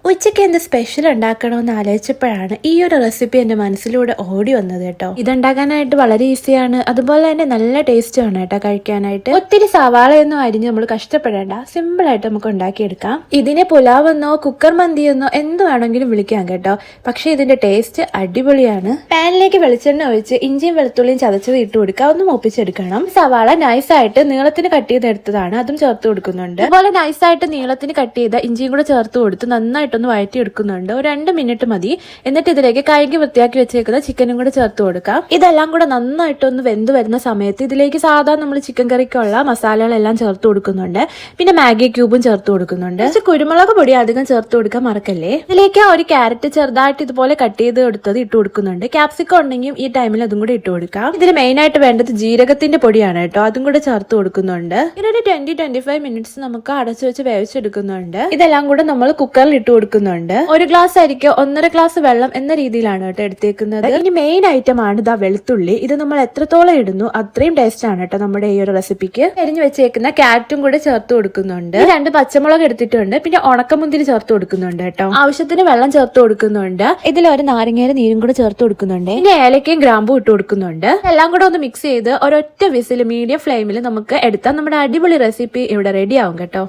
ഉച്ചയ്ക്ക് എന്ത് സ്പെഷ്യൽ ഉണ്ടാക്കണമെന്ന് ആലോചിച്ചപ്പോഴാണ് ഈ ഒരു റെസിപ്പി എന്റെ മനസ്സിലൂടെ ഓടി വന്നത് കേട്ടോ. ഇതുണ്ടാക്കാനായിട്ട് വളരെ ഈസിയാണ്, അതുപോലെ തന്നെ നല്ല ടേസ്റ്റ് ആണ് കേട്ടോ കഴിക്കാനായിട്ട്. ഒത്തിരി സവാളയൊന്നും അരിഞ്ഞ് നമ്മൾ കഷ്ടപ്പെടേണ്ട, സിമ്പിൾ ആയിട്ട് നമുക്ക് ഉണ്ടാക്കിയെടുക്കാം. ഇതിനെ പുലാവ് എന്നോ കുക്കർ മന്തി എന്നോ എന്ത് വേണമെങ്കിലും വിളിക്കാം കേട്ടോ. പക്ഷെ ഇതിന്റെ ടേസ്റ്റ് അടിപൊളിയാണ്. പാനിലേക്ക് വെളിച്ചെണ്ണ ഒഴിച്ച് ഇഞ്ചിയും വെളുത്തുള്ളിയും ചതച്ചത് ഇട്ട് കൊടുക്കുക, ഒന്ന് മൂപ്പിച്ചെടുക്കണം. സവാള നൈസായിട്ട് നീളത്തിന് കട്ട് ചെയ്തെടുത്തതാണ്, അതും ചേർത്ത് കൊടുക്കുന്നുണ്ട്. അതുപോലെ നൈസായിട്ട് നീളത്തിന് കട്ട് ചെയ്ത ഇഞ്ചിയും കൂടെ ചേർത്ത് കൊടുത്ത് നന്നായിട്ട് ഒന്ന് വഴറ്റി എടുക്കുന്നുണ്ട്. ഒരു 2 മിനിറ്റ് മതി. എന്നിട്ട് ഇതിലേക്ക് കഴുകി വൃത്തിയാക്കി വെച്ചേക്കുന്ന ചിക്കനും കൂടെ ചേർത്ത് കൊടുക്കാം. ഇതെല്ലാം കൂടെ നന്നായിട്ടൊന്ന് വെന്ത് വരുന്ന സമയത്ത് ഇതിലേക്ക് സാധാരണ നമ്മൾ ചിക്കൻ കറിക്കുള്ള മസാലകളെല്ലാം ചേർത്ത് കൊടുക്കുന്നുണ്ട്. പിന്നെ മാഗി ക്യൂബും ചേർത്ത് കൊടുക്കുന്നുണ്ട്. കുരുമുളക് പൊടി അധികം ചേർത്ത് കൊടുക്കാൻ മറക്കല്ലേ. ഇതിലേക്ക് ഒരു ക്യാരറ്റ് ചെറുതായിട്ട് ഇതുപോലെ കട്ട് ചെയ്ത് എടുത്തത് ഇട്ട് കൊടുക്കുന്നുണ്ട്. ക്യാപ്സിക്കം ഉണ്ടെങ്കിൽ ഈ ടൈമിൽ അതും കൂടെ ഇട്ട് കൊടുക്കാം. ഇതിൽ മെയിൻ ആയിട്ട് വേണ്ടത് ജീരകത്തിന്റെ പൊടിയാണ് കേട്ടോ, അതും കൂടെ ചേർത്ത് കൊടുക്കുന്നുണ്ട്. ഇതിനൊരു 20-25 മിനിറ്റ്സ് നമുക്ക് അടച്ചു വെച്ച് വേവിച്ചെടുക്കുന്നുണ്ട്. ഇതെല്ലാം കൂടെ നമ്മൾ കുക്കറിൽ ഇട്ട് കൊടുക്കുന്നുണ്ട്. ഒരു ഗ്ലാസ് അരിക്ക് 1.5 ഗ്ലാസ് വെള്ളം എന്ന രീതിയിലാണ് കേട്ടോ എടുത്തേക്കുന്നത്. ഇനി മെയിൻ ഐറ്റം ആണ് ഇതാ വെളുത്തുള്ളി. ഇത് നമ്മൾ എത്രത്തോളം ഇടുന്നു അത്രയും ടേസ്റ്റ് ആണ് കേട്ടോ നമ്മുടെ ഈ ഒരു റെസിപ്പിക്ക്. എരിഞ്ഞു വെച്ചേക്കുന്ന ക്യാരറ്റും കൂടെ ചേർത്ത് കൊടുക്കുന്നുണ്ട്. 2 പച്ചമുളക് എടുത്തിട്ടുണ്ട്. പിന്നെ ഉണക്കമുന്തിരി ചേർത്ത് കൊടുക്കുന്നുണ്ട് കേട്ടോ. ആവശ്യത്തിന് വെള്ളം ചേർത്ത് കൊടുക്കുന്നുണ്ട്. ഇതിൽ ഒരു നാരങ്ങയുടെ നീരും കൂടെ ചേർത്ത് കൊടുക്കുന്നുണ്ട്. ഇനി ഏലക്കയും ഗ്രാമ്പും ഇട്ട് കൊടുക്കുന്നുണ്ട്. എല്ലാം കൂടെ ഒന്ന് മിക്സ് ചെയ്ത് ഒരൊറ്റ വിസിൽ മീഡിയം ഫ്ലെയിമിൽ നമുക്ക് എടുത്താൽ നമ്മുടെ അടിപൊളി റെസിപ്പി ഇവിടെ റെഡി ആവും കേട്ടോ.